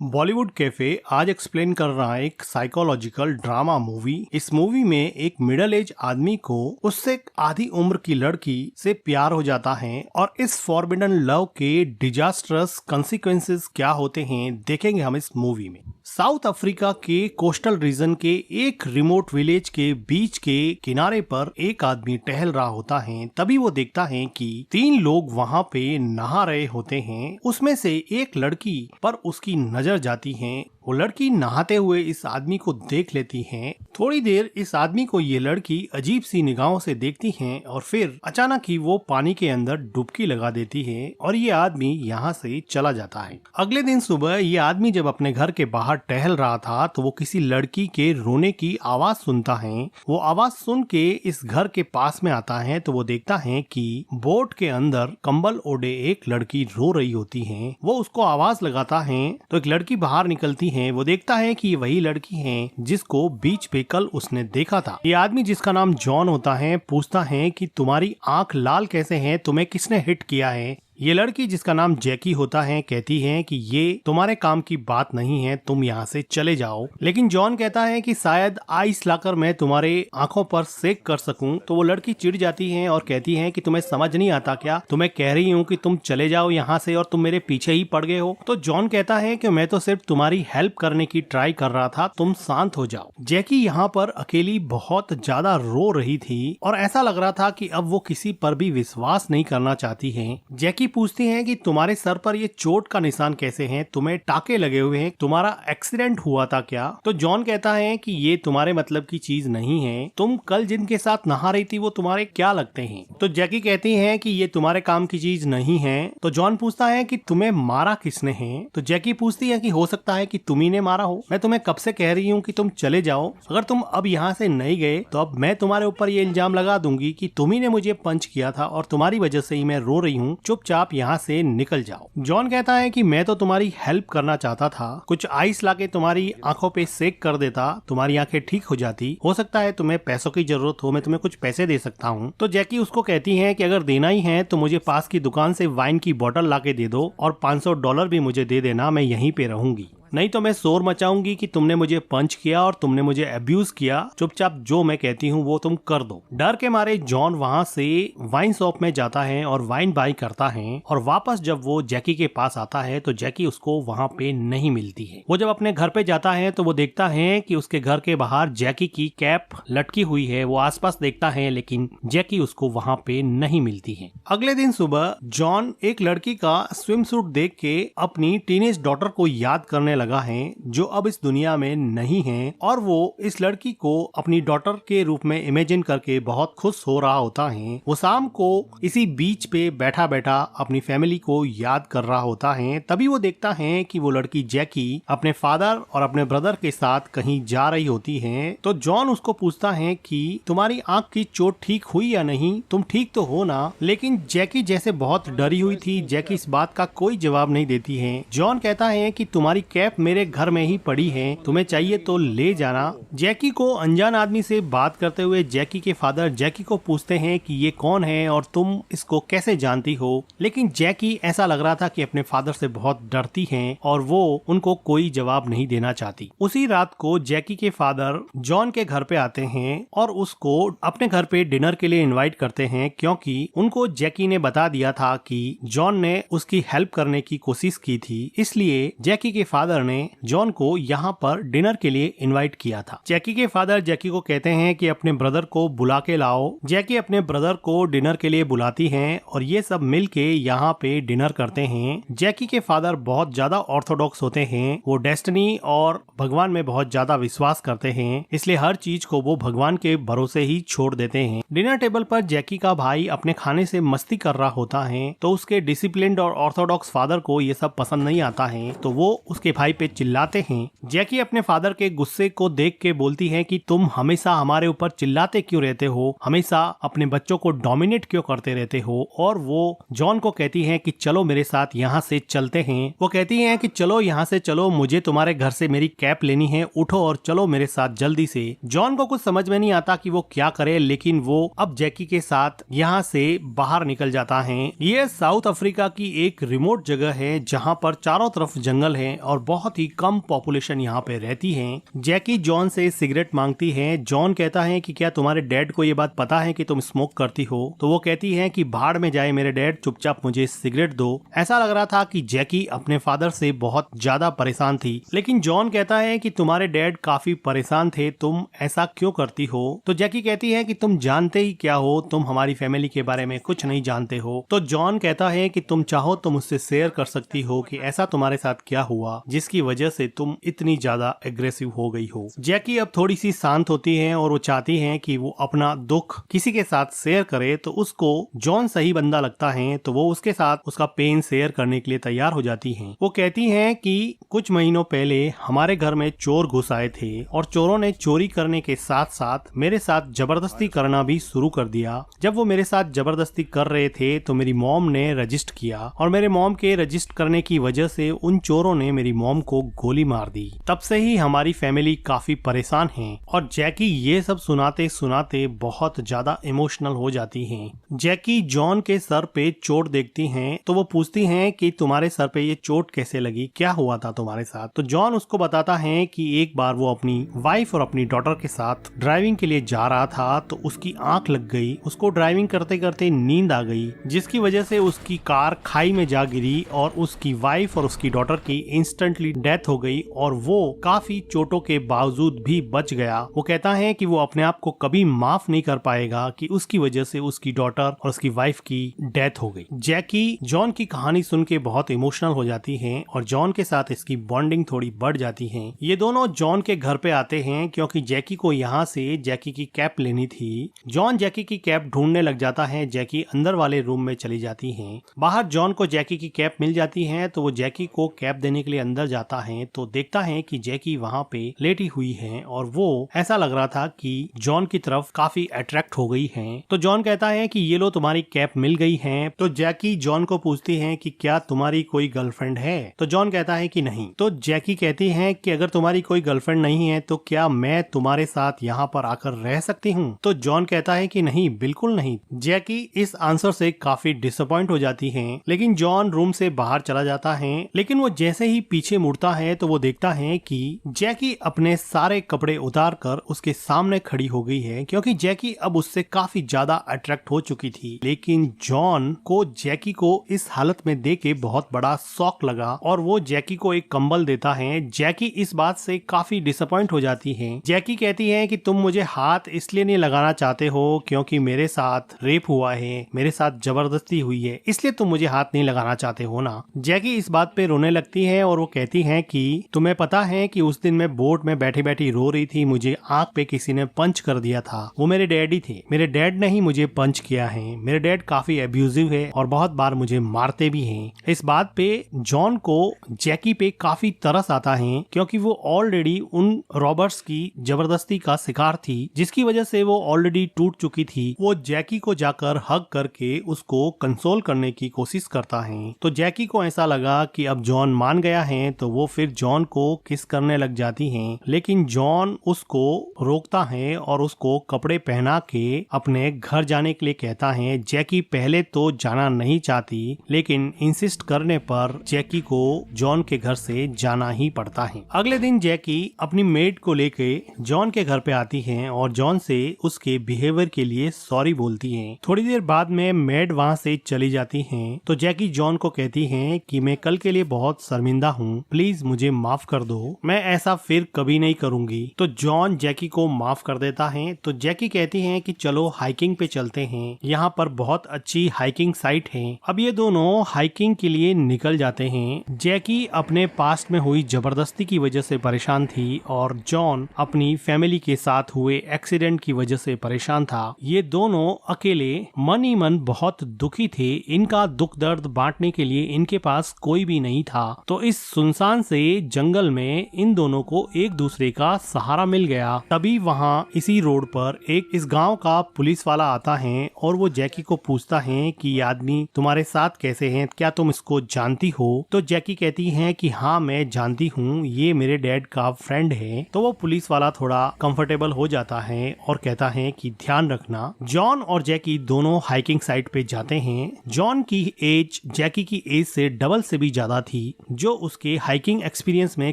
Bollywood cafe आज explain कर रहा है एक साइकोलॉजिकल ड्रामा मूवी। इस मूवी में एक मिडिल एज आदमी को उससे आधी उम्र की लड़की से प्यार हो जाता है और इस फॉरबिडन लव के डिजास्टरस कॉन्सिक्वेंसेस क्या होते हैं देखेंगे हम इस मूवी में। साउथ अफ्रीका के कोस्टल रीजन के एक रिमोट विलेज के बीच के किनारे पर एक आदमी टहल रहा होता है। तभी वो देखता है कि 3 लोग वहाँ पे नहा रहे होते हैं। उसमें से एक लड़की पर उसकी नजर जाती है। वो लड़की नहाते हुए इस आदमी को देख लेती है। थोड़ी देर इस आदमी को ये लड़की अजीब सी निगाहों से देखती है और फिर अचानक ही वो पानी के अंदर डुबकी लगा देती है और ये आदमी यहाँ से चला जाता है। अगले दिन सुबह ये आदमी जब अपने घर के बाहर टहल रहा था तो वो किसी लड़की के रोने की आवाज सुनता है। वो आवाज सुन के इस घर के पास में आता है तो वो देखता है कि बोट के अंदर कंबल ओढ़े एक लड़की रो रही होती है। वो उसको आवाज लगाता है तो एक लड़की बाहर निकलती है। वो देखता है कि वही लड़की है जिसको बीच पे कल उसने देखा था। ये आदमी जिसका नाम जॉन होता है पूछता है कि तुम्हारी आंख लाल कैसे है, तुम्हें किसने हिट किया है। ये लड़की जिसका नाम जैकी होता है कहती है कि ये तुम्हारे काम की बात नहीं है, तुम यहाँ से चले जाओ। लेकिन जॉन कहता है कि शायद आइस लाकर मैं तुम्हारे आंखों पर सेक कर सकूं। तो वो लड़की चिढ़ जाती है और कहती है कि तुम्हें समझ नहीं आता क्या, तुम्हें कह रही हूँ कि तुम चले जाओ यहाँ से और तुम मेरे पीछे ही पड़ गए हो। तो जॉन कहता है कि मैं तो सिर्फ तुम्हारी हेल्प करने की ट्राई कर रहा था, तुम शांत हो जाओ। जैकी यहाँ पर अकेली बहुत ज्यादा रो रही थी और ऐसा लग रहा था कि अब वो किसी पर भी विश्वास नहीं करना चाहती है। जैकी पूछती हैं कि तुम्हारे सर पर ये चोट का निशान कैसे हैं, तुम्हें टाके लगे हुए हैं, तुम्हारा एक्सीडेंट हुआ था क्या। तो जॉन कहता है कि ये तुम्हारे मतलब की चीज नहीं है, तुम कल जिनके साथ नहा रही थी वो तुम्हारे क्या लगते हैं। तो जैकी कहती है कि ये तुम्हारे काम की चीज नहीं है। तो जॉन पूछता है कि तुम्हें मारा किसने है। तो जैकी पूछती है कि हो सकता है कि तुम्ही ने मारा हो, मैं तुम्हें कब से कह रही हूँ कि तुम चले जाओ, अगर तुम अब यहाँ से नहीं गए तो अब मैं तुम्हारे ऊपर ये इल्जाम लगा दूंगी कि तुम्ही ने मुझे पंच किया था और तुम्हारी वजह से ही मैं रो रही हूँ, चुपचाप आप यहाँ से निकल जाओ। जॉन कहता है कि मैं तो तुम्हारी हेल्प करना चाहता था, कुछ आइस लाके तुम्हारी आंखों पे सेक कर देता, तुम्हारी आंखें ठीक हो जाती। हो सकता है तुम्हें पैसों की जरूरत हो, मैं तुम्हें कुछ पैसे दे सकता हूँ। तो जैकी उसको कहती है कि अगर देना ही है तो मुझे पास की दुकान से वाइन की बोतल लाके दे दो और $500 भी मुझे दे देना, मैं यहीं पे रहूंगी, नहीं तो मैं शोर मचाऊंगी कि तुमने मुझे पंच किया और तुमने मुझे अब्यूज किया। चुपचाप जो मैं कहती हूँ वो तुम कर दो। डर के मारे जॉन वहाँ से वाइन शॉप में जाता है और वाइन बाई करता है और वापस जब वो जैकी के पास आता है तो जैकी उसको वहाँ पे नहीं मिलती है। वो जब अपने घर पे जाता है तो वो देखता है कि उसके घर के बाहर जैकी की कैप लटकी हुई है। वो आसपास देखता है लेकिन जैकी उसको वहाँ पे नहीं मिलती है। अगले दिन सुबह जॉन एक लड़की का स्विम सूट देख के अपनी टीनेज डॉटर को याद करने लगा है जो अब इस दुनिया में नहीं है और वो इस लड़की को अपनी डॉटर के रूप में इमेजिन करके बहुत खुश हो रहा होता है। वो शाम को इसी बीच पे बैठा बैठा अपनी फैमिली को याद कर रहा होता है। तभी वो देखता है कि वो लड़की जैकी अपने फादर और अपने ब्रदर के साथ कहीं जा रही होती है। तो जॉन उसको पूछता है कि तुम्हारी आंख की चोट ठीक हुई या नहीं, तुम ठीक तो हो ना। लेकिन जैकी जैसे बहुत डरी हुई थी। जैकी इस बात का कोई जवाब नहीं देती है। जॉन कहता है कि तुम्हारी कैप मेरे घर में ही पड़ी है, तुम्हें चाहिए तो ले जाना। जैकी को अनजान आदमी से बात करते हुए जैकी के फादर जैकी को पूछते हैं कि ये कौन है और तुम इसको कैसे जानती हो। लेकिन जैकी ऐसा लग रहा था कि अपने फादर से बहुत डरती है और वो उनको कोई जवाब नहीं देना चाहती। उसी रात को जैकी के फादर जॉन के घर पे आते हैं और उसको अपने घर पे डिनर के लिए इनवाइट करते हैं क्योंकि उनको जैकी ने बता दिया था कि जॉन ने उसकी हेल्प करने की कोशिश की थी। इसलिए जैकी के फादर ने जॉन को यहाँ पर डिनर के लिए इनवाइट किया था। जैकी के फादर जैकी को कहते हैं कि अपने ब्रदर को बुला के लाओ। जैकी अपने ब्रदर को डिनर के लिए बुलाती हैं और ये सब मिलके यहाँ पे डिनर करते हैं। जैकी के फादर बहुत ज्यादा ऑर्थोडॉक्स होते हैं। वो डेस्टिनी और भगवान में बहुत ज्यादा विश्वास करते हैं, इसलिए हर चीज को वो भगवान के भरोसे ही छोड़ देते हैं। डिनर टेबल पर जैकी का भाई अपने खाने से मस्ती कर रहा होता है तो उसके डिसिप्लिन्ड और ऑर्थोडॉक्स फादर को ये सब पसंद नहीं आता है तो वो उसके भाई पे चिल्लाते हैं। जैकी अपने फादर के गुस्से को देख के बोलती है कि तुम हमेशा हमारे ऊपर चिल्लाते क्यों रहते हो, हमेशा अपने बच्चों को डोमिनेट क्यों करते रहते हो। और वो जॉन को कहती है कि चलो मेरे साथ यहाँ से चलते हैं। वो कहती है कि चलो यहाँ से चलो, मुझे तुम्हारे घर से मेरी कैप लेनी है, उठो और चलो मेरे साथ जल्दी से। जॉन को कुछ समझ में नहीं आता कि वो क्या करे, लेकिन वो अब जैकी के साथ यहाँ से बाहर निकल जाता है। ये साउथ अफ्रीका की एक रिमोट जगह है जहाँ पर चारों तरफ जंगल है और बहुत ही कम पॉपुलेशन यहाँ पे रहती है। जैकी जॉन से सिगरेट मांगती है। जॉन कहता है कि क्या तुम्हारे डैड को ये बात पता है कि तुम स्मोक करती हो? तो वो कहती है कि भाड़ में जाए मेरे डैड, चुपचाप मुझे सिगरेट दो। ऐसा लग रहा था कि जैकी अपने फादर से बहुत ज्यादा परेशान थी, लेकिन जॉन कहता है कि तुम्हारे डैड काफी परेशान थे, तुम ऐसा क्यों करती हो? तो जैकी कहती है कि तुम जानते ही क्या हो, तुम हमारी फैमिली के बारे में कुछ नहीं जानते हो। तो जॉन कहता है कि तुम चाहो तो मुझसे शेयर कर सकती हो कि ऐसा तुम्हारे साथ क्या हुआ जिसकी वजह से तुम इतनी ज्यादा एग्रेसिव हो गई हो। जैकी अब थोड़ी सी शांत होती है और वो चाहती है कि वो अपना दुख किसी के साथ शेयर करे, तो उसको जॉन सही बंदा लगता है, तो वो उसके साथ उसका पेन शेयर करने के लिए तैयार हो जाती है। वो कहती है कि कुछ महीनों पहले हमारे घर में चोर घुस आए थे और चोरों ने चोरी करने के साथ साथ मेरे साथ जबरदस्ती करना भी शुरू कर दिया। जब वो मेरे साथ जबरदस्ती कर रहे थे तो मेरी मॉम ने रजिस्ट किया और मेरे मॉम के रजिस्ट करने की वजह से उन चोरों ने मेरी मॉम को गोली मार दी। तब से ही हमारी फैमिली काफी परेशान है। और जैकी ये सब सुनाते सुनाते बहुत ज्यादा इमोशनल हो जाती है। जैकी जॉन के सर पे चोट देखती हैं, तो वो पूछती हैं कि तुम्हारे सर पे ये चोट कैसे लगी, क्या हुआ था तुम्हारे साथ? तो जॉन उसको बताता है कि एक बार वो अपनी वाइफ और अपनी डॉटर के साथ ड्राइविंग के लिए जा रहा था, तो उसकी आंख लग गई। उसको ड्राइविंग करते करते नींद आ गई, जिसकी वजह से उसकी कार खाई में जा गिरी और उसकी वाइफ और उसकी डॉटर की इंस्टेंटली डेथ हो गई और वो काफी चोटों के बावजूद भी बच गया। वो कहता है कि वो अपने आप को कभी माफ नहीं कर पाएगा कि उसकी वजह से उसकी डॉटर और उसकी वाइफ की डेथ हो गई। जैकी जॉन की कहानी सुन के बहुत इमोशनल हो जाती है और जॉन के साथ इसकी बॉन्डिंग थोड़ी बढ़ जाती है। ये दोनों जॉन के घर पे आते हैं क्योंकि जैकी को यहाँ से जैकी की कैप लेनी थी। जॉन जैकी की कैप ढूंढने लग जाता है। जैकी अंदर वाले रूम में चली जाती है। बाहर जॉन को जैकी की कैप मिल जाती है, तो वो जैकी को कैप देने के लिए अंदर जाता है, तो देखता है कि जैकी वहाँ पे लेटी हुई है और वो ऐसा लग रहा था कि जॉन की तरफ काफी अट्रैक्ट हो गई है। तो जॉन कहता है कि ये लो तुम्हारी कैप मिल गई है। तो जैकी जॉन को पूछती है कि क्या तुम्हारी कोई गर्लफ्रेंड है? तो जॉन कहता है कि नहीं। तो जैकी कहती है कि अगर तुम्हारी कोई गर्लफ्रेंड नहीं है तो क्या मैं तुम्हारे साथ यहाँ पर आकर रह सकती हूँ? तो जॉन कहता है कि नहीं, बिल्कुल नहीं। जैकी इस आंसर से काफी डिसअपॉइंट हो जाती है, लेकिन जॉन रूम से बाहर चला जाता है। लेकिन वो जैसे ही पीछे मुड़ता है तो वो देखता है कि जैकी अपने सारे कपड़े उतार कर उसके सामने खड़ी हो गई है, क्योंकि जैकी अब उससे काफी ज्यादा अट्रैक्ट हो चुकी थी। लेकिन जॉन को जैकी को इस हालत में देख के बहुत बड़ा शॉक लगा और वो जैकी को एक कंबल देता है। जैकी इस बात से काफी डिसअपॉइंट हो जाती है। जैकी कहती है कि तुम मुझे हाथ इसलिए नहीं लगाना चाहते हो क्योंकि मेरे साथ रेप हुआ है, मेरे साथ जबरदस्ती हुई है, इसलिए तुम मुझे हाथ नहीं लगाना चाहते हो ना। जैकी इस बात पे रोने लगती है और वो कहती है कि तुम्हें पता है कि उस दिन मैं बोट में बैठी बैठी रो रही थी, मुझे आंख पे किसी ने पंच कर दिया था। वो मेरे डैडी थे, मेरे डैड ने ही मुझे पंच किया है। मेरे डैड काफी अब्यूजिव है और बहुत बार मुझे मारते भी हैं। इस बात पे जॉन को जैकी पे काफी तरस आता है, क्योंकि वो ऑलरेडी उन रॉबर्ट्स की जबरदस्ती का शिकार थी, जिसकी वजह से वो ऑलरेडी टूट चुकी थी। वो जैकी को जाकर हग करके उसको कंसोल करने की कोशिश करता है। तो जैकी को ऐसा लगा कि अब जॉन मान गया है, तो वो फिर जॉन को किस करने लग जाती है। लेकिन जॉन उसको रोकता है और उसको कपड़े पहना के अपने घर जाने के लिए कहता है। जैकी पहले तो जाना नहीं चाहती, लेकिन इंसिस्ट करने पर जैकी को जॉन के घर से जाना ही पड़ता है। अगले दिन जैकी अपनी मेड को लेके जॉन के घर पे आती है और जॉन से उसके बिहेवियर के लिए सॉरी बोलती है। थोड़ी देर बाद में मेड वहाँ से चली जाती है। तो जैकी जॉन को कहती है कि मैं कल के लिए बहुत शर्मिंदा हूँ, प्लीज मुझे माफ कर दो, मैं ऐसा फिर कभी नहीं करूंगी। तो जॉन जैकी को माफ कर देता है। तो जैकी कहती है कि चलो हाइकिंग पे चलते हैं, यहाँ पर बहुत अच्छी हाइकिंग साइट है। अब ये दोनों हाइकिंग के लिए निकल जाते हैं। जैकी अपने पास्ट में हुई जबरदस्ती की वजह से परेशान थी और जॉन अपनी फैमिली के साथ हुए एक्सीडेंट की वजह से परेशान था। ये दोनों अकेले मन ही मन बहुत दुखी थे। इनका दुख दर्द बांटने के लिए इनके पास कोई भी नहीं था। तो इस सुनसान से जंगल में इन दोनों को एक दूसरे का सहारा मिल गया। तभी वहाँ इसी रोड पर एक इस गांव का पुलिस वाला आता है और वो जैकी को पूछता है कि ये आदमी तुम्हारे साथ कैसे हैं, क्या तुम इसको जानती हो? तो जैकी कहती है कि हाँ मैं जानती हूँ, ये मेरे डैड का फ्रेंड है। तो वो पुलिस वाला थोड़ा कंफर्टेबल हो जाता है और कहता है कि ध्यान रखना। जॉन और जैकी दोनों हाइकिंग साइट पे जाते हैं। जॉन की एज जैकी की एज से डबल से भी ज्यादा थी, जो उसके हाइकिंग एक्सपीरियंस में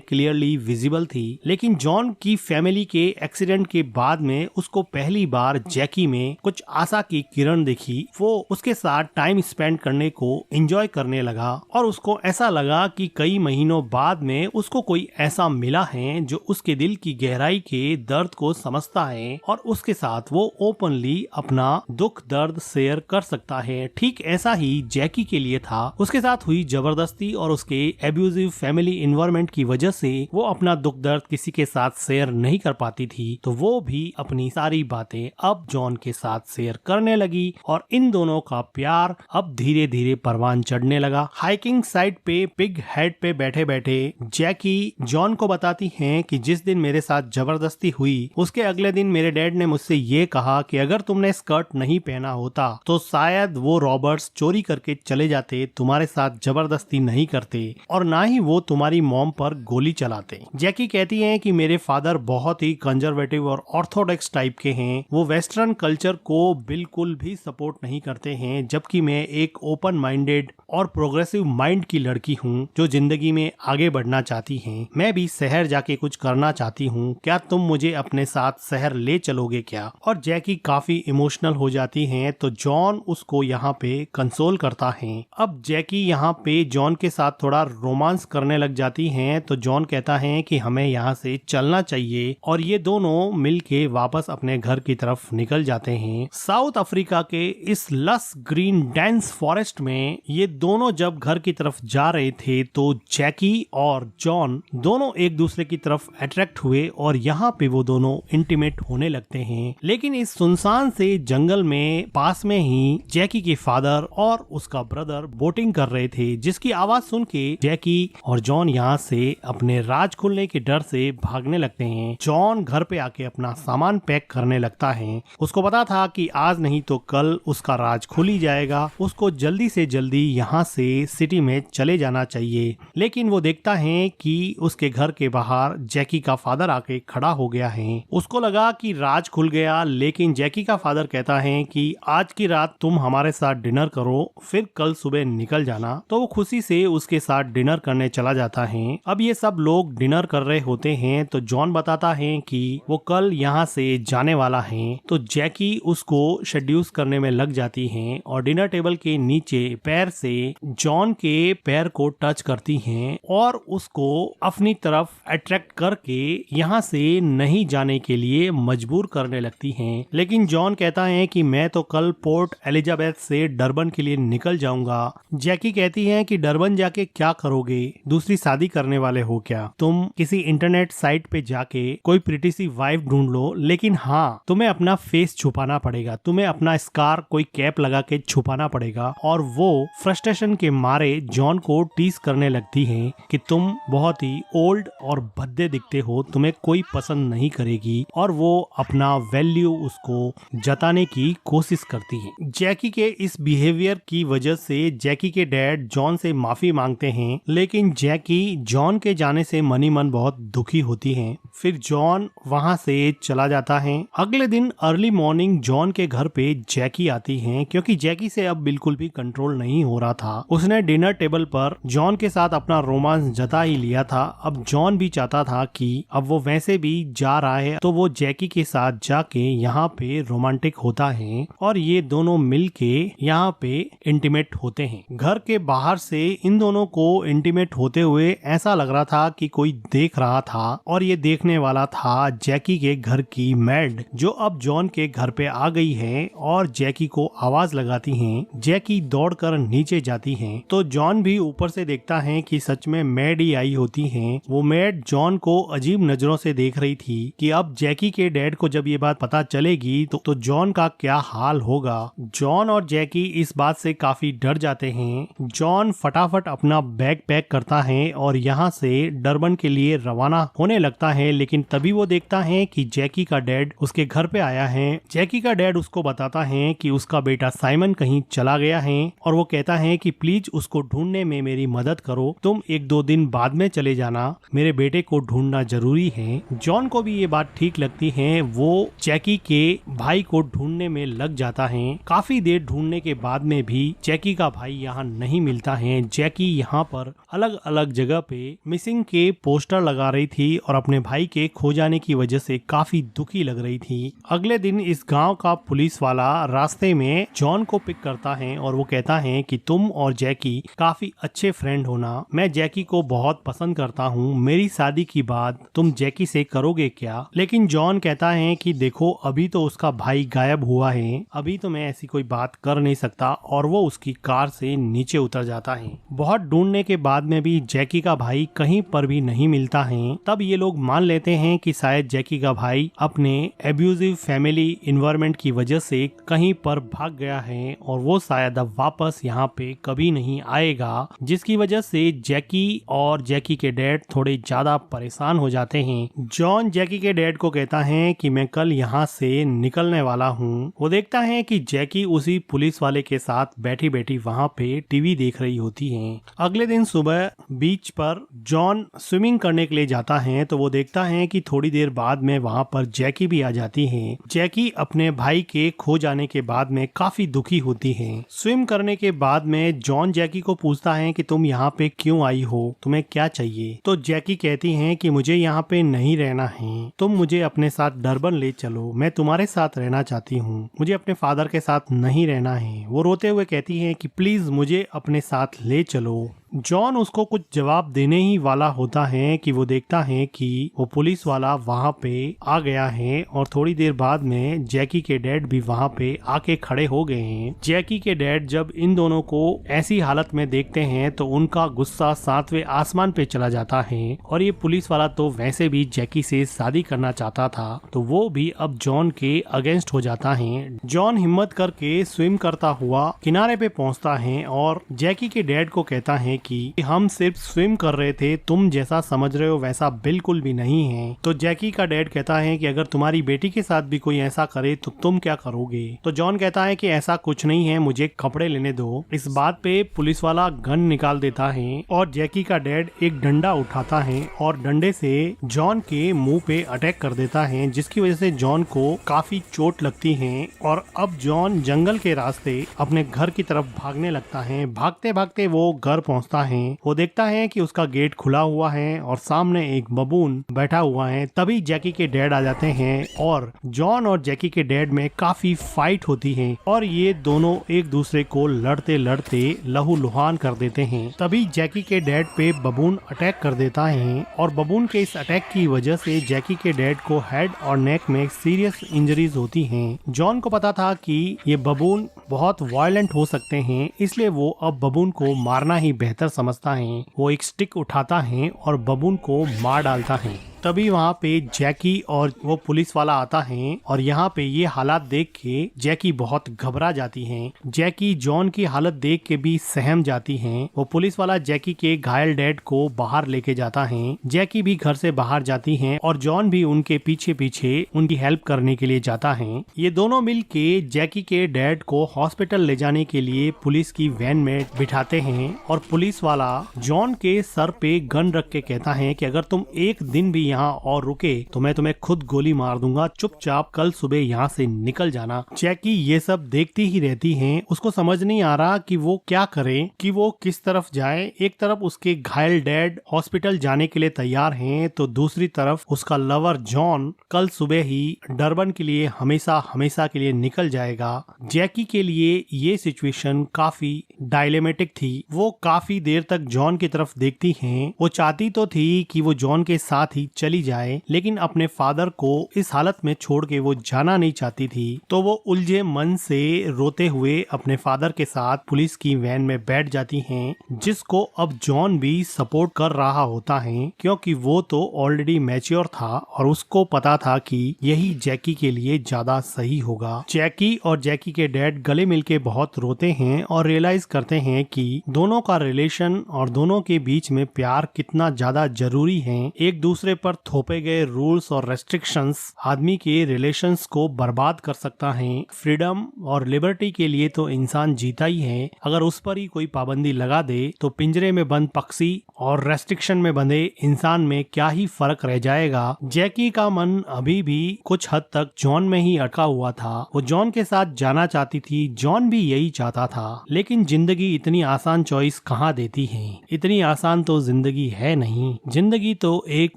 क्लियरली विजिबल थी, लेकिन जॉन की फैमिली के एक्सीडेंट के बाद में उसको पहली बार जैकी में कुछ आशा की किरण दिखी। वो उसके साथ टाइम स्पेंड करने को एंजॉय करने लगा और उसको ऐसा लगा कि कई महीनों बाद में उसको कोई ऐसा मिला है जो उसके दिल की गहराई के दर्द को समझता है और उसके साथ वो ओपनली अपना दुख दर्द शेयर कर सकता है। ठीक ऐसा ही जैकी के लिए था। उसके साथ हुई जबरदस्ती और उसके एब्यूजिव फैमिली एनवायरनमेंट की वजह से वो अपना दुख दर्द किसी के साथ शेयर नहीं कर पाती थी, तो वो भी अपनी सारी बातें अब जॉन के साथ शेयर करने लगी और इन दोनों का प्यार अब धीरे धीरे परवान चढ़ने लगा। हाइकिंग साइट पे पिग हेड पे बैठे बैठे जैकी जॉन को बताती है कि जिस दिन मेरे साथ जबरदस्ती हुई उसके अगले दिन मेरे डैड ने मुझसे ये कहा कि अगर तुमने स्कर्ट नहीं पहना होता तो शायद वो रॉबर्ट्स चोरी करके चले जाते, तुम्हारे साथ जबरदस्ती नहीं करते और ना ही वो तुम्हारी मॉम पर गोली चलाते। जैकी कहती है कि मेरे फादर बहुत ही कंजर्वेटिव और ऑर्थोडॉक्स टाइप के हैं, वो वेस्टर्न कल्चर को बिल्कुल भी सपोर्ट नहीं करते हैं, जबकि मैं एक ओपन माइंडेड और प्रोग्रेसिव माइंड की लड़की हूँ जो जिंदगी में आगे बढ़ना चाहती है। मैं भी शहर जाके कुछ करना चाहती हूँ, क्या तुम मुझे अपने साथ शहर ले चलोगे क्या? और जैकी काफी इमोशनल हो जाती हैं, तो जॉन उसको यहाँ पे कंसोल करता है। अब जैकी यहाँ पे जॉन के साथ थोड़ा रोमांस करने लग जाती हैं, तो जॉन कहता है कि हमें यहाँ से चलना चाहिए और ये दोनों मिलके वापस अपने घर की तरफ निकल जाते हैं। साउथ अफ्रीका के इस लस ग्रीन डेंस फॉरेस्ट में ये दोनों जब घर की तरफ जा रहे थे तो जैकी और जॉन दोनों एक दूसरे की तरफ अट्रैक्ट हुए और यहाँ पे वो दोनों इंटीमेट होने लगते हैं। लेकिन इस सुनसान से जंगल में पास में ही जैकी के फादर और उसका ब्रदर बोटिंग कर रहे थे, जिसकी आवाज सुन के जैकी और जॉन यहाँ से अपने राज खुलने के डर से भागने लगते हैं। जॉन घर पे आके अपना सामान पैक करने लगता है। उसको पता था कि आज नहीं तो कल उसका राज खुल ही जाएगा, उसको जल्दी से जल्दी यहाँ से सिटी में चले जाना चाहिए। लेकिन वो देखता है कि उसके घर के बाहर जैकी का फादर आके खड़ा हो गया है। उसको लगा कि राज खुल गया, लेकिन जैकी का फादर कहता है कि आज की रात तुम हमारे साथ डिनर करो, फिर कल सुबह निकल जाना। तो वो खुशी से उसके साथ डिनर करने चला जाता है। अब ये सब लोग डिनर कर रहे होते हैं, तो जॉन बताता है कि वो कल यहाँ से जाने वाला है। तो जैकी उसको शेड्यूस करने में लग जाती है और डिनर टेबल के नीचे पैर से जॉन के पैर को टच करती हैं और उसको अपनी तरफ अट्रैक्ट करके यहाँ से नहीं जाने के लिए मजबूर करने लगती हैं। लेकिन जॉन कहता है कि मैं तो कल पोर्ट एलिजाबेथ से डरबन के लिए निकल जाऊंगा। जैकी कहती है कि डरबन जाके क्या करोगे, दूसरी शादी करने वाले हो क्या? तुम किसी इंटरनेट साइट पे जाके कोई प्रिटी सी वाइफ ढूंढ लो, लेकिन हाँ तुम्हें अपना फेस छुपाना पड़ेगा, तुम्हें अपना स्कार कोई कैप लगा के छुपाना पड़ेगा। और वो फ्रस्ट्रेशन के मारे जॉन को टीज करने लगती है कि तुम बहुत ही ओल्ड और भद्दे दिखते हो, तुम्हें कोई पसंद नहीं करेगी, और वो अपना वैल्यू उसको जताने की कोशिश करती है। जैकी के इस बिहेवियर की वजह से जैकी के डैड जॉन से माफी मांगते हैं, लेकिन जैकी जॉन के जाने से मनी मन बहुत दुखी होती है। फिर जॉन वहाँ से चला जाता है। अगले दिन अर्ली मॉर्निंग जॉन के घर पे जैकी आती है, क्योंकि जैकी से अब बिल्कुल भी कंट्रोल नहीं हो रहा था। उसने डिनर टेबल पर जॉन के साथ अपना रोमांस जता ही लिया था। अब जॉन भी चाहता था कि अब वो वैसे भी जा रहा है तो वो जैकी के साथ जाके यहाँ पे रोमांटिक होता है और ये दोनों मिलके यहाँ पे इंटीमेट होते हैं। घर के बाहर से इन दोनों को इंटीमेट होते हुए ऐसा लग रहा था कि कोई देख रहा था, और ये देखने वाला था जैकी के घर की मैड, जो अब जॉन के घर पे आ गई है और जैकी को आवाज लगाती है। जैकी दौड़कर नीचे जाती है तो जॉन भी ऊपर से देखता है कि सच में मैड ही आई होती है। वो मैड जॉन को अजीब नजरों से देख रही थी कि अब जैकी के डैड को जब ये बात पता चलेगी तो जॉन का क्या हाल होगा। जॉन और जैकी इस बात से काफी डर जाते हैं। जॉन फटाफट अपना बैग पैक करता है और यहाँ से डरबन के लिए रवाना होने लगता है, लेकिन तभी वो देखता है कि जैकी का डैड उसके घर पे आया है। जैकी का डैड उसको बताता है कि उसका बेटा साइमन कहीं चला गया है और वो कहता है कि प्लीज उसको ढूंढने में मेरी मदद करो, तुम 1-2 दिन बाद में चले जाना, मेरे बेटे को ढूंढना जरूरी है। जॉन को भी ये बात ठीक लगती है। वो जैकी के भाई को ढूंढने में लग जाता है। काफी देर ढूंढने के बाद में भी जैकी का भाई यहाँ नहीं मिलता है। जैकी यहाँ पर अलग अलग अलग जगह पे मिसिंग के पोस्टर लगा रही थी और अपने भाई के खो जाने की वजह से काफी दुखी लग रही थी। अगले दिन इस गांव का पुलिस वाला रास्ते में जॉन को पिक करता है और वो कहता है कि तुम और जैकी काफी अच्छे फ्रेंड होना, मैं जैकी को बहुत पसंद करता हूँ, मेरी शादी की बात तुम जैकी से करोगे क्या? लेकिन जॉन कहता है कि देखो अभी तो उसका भाई गायब हुआ है, अभी तो मैं ऐसी कोई बात कर नहीं सकता, और वो उसकी कार से नीचे उतर जाता है। बहुत ढूंढने के बाद में भी जैकी का भाई कहीं पर भी नहीं मिलता है। तब ये लोग मान लेते हैं कि शायद जैकी का भाई अपने एब्यूजिव फैमिली इन्वायरमेंट की वजह से कहीं पर भाग गया है और वो शायद अब वापस यहाँ पे कभी नहीं आएगा, जिसकी वजह से जैकी और जैकी के डैड थोड़े ज्यादा परेशान हो जाते हैं। जॉन जैकी के डैड को कहता है कि मैं कल यहाँ से निकलने वाला हूँ। वो देखता है कि जैकी उसी पुलिस वाले के साथ बैठी बैठी वहाँ पे टीवी देख रही होती है। अगले दिन सुबह बीच पर जॉन स्विमिंग करने के लिए जाता है तो वो देखता है कि थोड़ी देर बाद में वहाँ पर जैकी भी आ जाती है। जैकी अपने भाई के खो जाने के बाद में काफी दुखी होती है। स्विम करने के बाद में जॉन जैकी को पूछता है कि तुम यहाँ पे क्यों आई हो, तुम्हें क्या चाहिए? तो जैकी कहती है कि मुझे यहाँ पे नहीं रहना है, तुम मुझे अपने साथ डरबन ले चलो, मैं तुम्हारे साथ रहना चाहती हूँ, मुझे अपने फादर के साथ नहीं रहना है। वो रोते हुए कहती है कि प्लीज मुझे अपने साथ ले चलो। जॉन उसको कुछ जवाब देने ही वाला होता है कि वो देखता है कि वो पुलिस वाला वहाँ पे आ गया है और थोड़ी देर बाद में जैकी के डैड भी वहाँ पे आके खड़े हो गए हैं। जैकी के डैड जब इन दोनों को ऐसी हालत में देखते हैं तो उनका गुस्सा 7वें आसमान पे चला जाता है और ये पुलिस वाला तो वैसे भी जैकी से शादी करना चाहता था, तो वो भी अब जॉन के अगेंस्ट हो जाता है। जॉन हिम्मत करके स्विम करता हुआ किनारे पे पहुँचता है और जैकी के डैड को कहता है कि हम सिर्फ स्विम कर रहे थे, तुम जैसा समझ रहे हो वैसा बिल्कुल भी नहीं है। तो जैकी का डैड कहता है कि अगर तुम्हारी बेटी के साथ भी कोई ऐसा करे तो तुम क्या करोगे? तो जॉन कहता है कि ऐसा कुछ नहीं है, मुझे कपड़े लेने दो। इस बात पे पुलिस वाला गन निकाल देता है और जैकी का डैड एक डंडा उठाता है और डंडे से जॉन के मुंह पे अटैक कर देता है, जिसकी वजह से जॉन को काफी चोट लगती है और अब जॉन जंगल के रास्ते अपने घर की तरफ भागने लगता है। भागते भागते वो घर पहुँचता है। वो देखता है कि उसका गेट खुला हुआ है और सामने एक बबून बैठा हुआ है। तभी जैकी के डैड आ जाते हैं और जॉन और जैकी के डैड में काफी फाइट होती है और ये दोनों एक दूसरे को लड़ते लड़ते लहूलुहान कर देते हैं। तभी जैकी के डैड पे बबून अटैक कर देता है और बबून के इस अटैक की वजह से जैकी के डैड को हेड और नेक में सीरियस इंजरीज होती हैं। जॉन को पता था कि ये बबून बहुत वायलेंट हो सकते हैं, इसलिए वो अब बबून को मारना ही बेहतर समझता है। वो एक स्टिक उठाता है और बबून को मार डालता है। तभी वहाँ पे जैकी और वो पुलिस वाला आता है और यहाँ पे ये हालात देख के जैकी बहुत घबरा जाती है। जैकी जॉन की हालत देख के भी सहम जाती है। वो पुलिस वाला जैकी के घायल डैड को बाहर लेके जाता है। जैकी भी घर से बाहर जाती है और जॉन भी उनके पीछे पीछे उनकी हेल्प करने के लिए जाता है। ये दोनों मिल के जैकी के डैड को हॉस्पिटल ले जाने के लिए पुलिस की वैन में बिठाते हैं और पुलिस वाला जॉन के सर पे गन रख के कहता है कि अगर तुम एक दिन भी यहाँ और रुके तो मैं तुम्हें खुद गोली मार दूंगा, चुपचाप कल सुबह यहाँ से निकल जाना। जैकी ये सब देखती ही रहती है। उसको समझ नहीं आ रहा कि वो क्या करे, कि वो किस तरफ जाए। एक तरफ उसके घायल डैड हॉस्पिटल जाने के लिए तैयार हैं, तो दूसरी तरफ उसका लवर जॉन कल सुबह ही डरबन के लिए हमेशा हमेशा के लिए निकल जाएगा। जैकी के लिए ये सिचुएशन काफी डायलेमेटिक थी। वो काफी देर तक जॉन की तरफ देखती हैं। वो चाहती तो थी कि वो जॉन के साथ ही चली जाए, लेकिन अपने फादर को इस हालत में छोड़ के वो जाना नहीं चाहती थी। तो वो उलझे मन से रोते हुए अपने फादर के साथ पुलिस की वैन में बैठ जाती हैं, जिसको अब जॉन भी सपोर्ट कर रहा होता है, क्योंकि वो तो ऑलरेडी मैच्योर था और उसको पता था कि यही जैकी के लिए ज्यादा सही होगा। जैकी और जैकी के डैड गले मिलके बहुत रोते हैं और रियलाइज करते हैं कि दोनों का रिलेशन और दोनों के बीच में प्यार कितना ज्यादा जरूरी है। एक दूसरे पर पर थोपे गए रूल्स और रेस्ट्रिक्शंस आदमी के रिलेशंस को बर्बाद कर सकता है। फ्रीडम और लिबर्टी के लिए तो इंसान जीता ही है, अगर उस पर ही कोई पाबंदी लगा दे तो पिंजरे में बंद पक्षी और रेस्ट्रिक्शन में बंधे इंसान में क्या ही फर्क रह जाएगा। जैकी का मन अभी भी कुछ हद तक जॉन में ही अटका हुआ था। वो जॉन के साथ जाना चाहती थी, जॉन भी यही चाहता था, लेकिन जिंदगी इतनी आसान चॉइस कहाँ देती है। इतनी आसान तो जिंदगी है नहीं। जिंदगी तो एक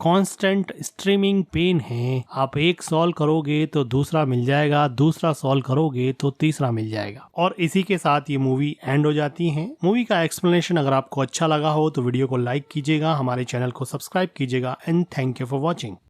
कांस्टेंट स्ट्रीमिंग पेन है। आप एक सॉल्व करोगे तो दूसरा मिल जाएगा, दूसरा सॉल्व करोगे तो तीसरा मिल जाएगा। और इसी के साथ ये मूवी एंड हो जाती है। मूवी का एक्सप्लेनेशन अगर आपको अच्छा लगा हो तो वीडियो को लाइक कीजिएगा, हमारे चैनल को सब्सक्राइब कीजिएगा and thank you for watching.